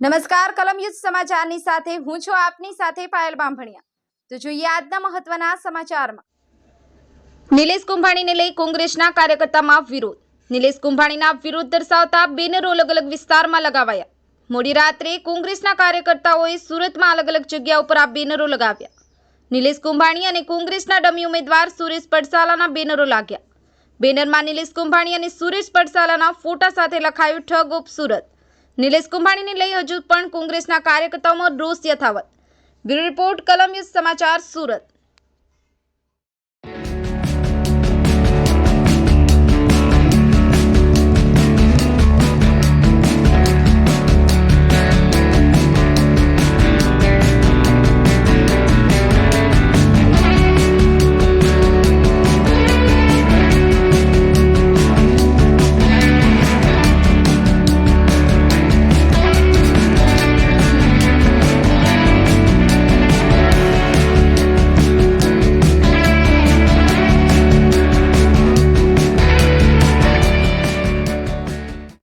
નમસ્કાર કલમ યુદ્ધ સમાચારની સાથે હું છું આપની સાથે પાયલ બામભણિયા। તો જોઈએ આજના મહત્વના સમાચારમાં। નિલેશ કુંભાણીને લઈ કોંગ્રેસના કાર્યકર્તામાં વિરોધ। નિલેશ કુંભાણીના વિરોધ દર્શાવતા બેનરો અલગ અલગ વિસ્તારમાં લગાવાયા। મોડી રાત્રે કોંગ્રેસના કાર્યકર્તાઓએ સુરતમાં અલગ અલગ જગ્યા ઉપર આ બેનરો લગાવ્યા। નિલેશ કુંભાણી અને કોંગ્રેસના ડમી ઉમેદવાર સુરેશ પડસાલાના બેનરો લાગ્યા। બેનરમાં નિલેશ કુંભાણી અને સુરેશ પડસાલાના ફોટા સાથે લખાયું ઠગ ઓફ સુરત। નિલેશ કુંભાણીને લઈ હજુ પણ કોંગ્રેસના કાર્યકર્તાઓમાં રોષ યથાવત। બ્યુરો રિપોર્ટ કલમ યુદ્ધ સમાચાર સુરત।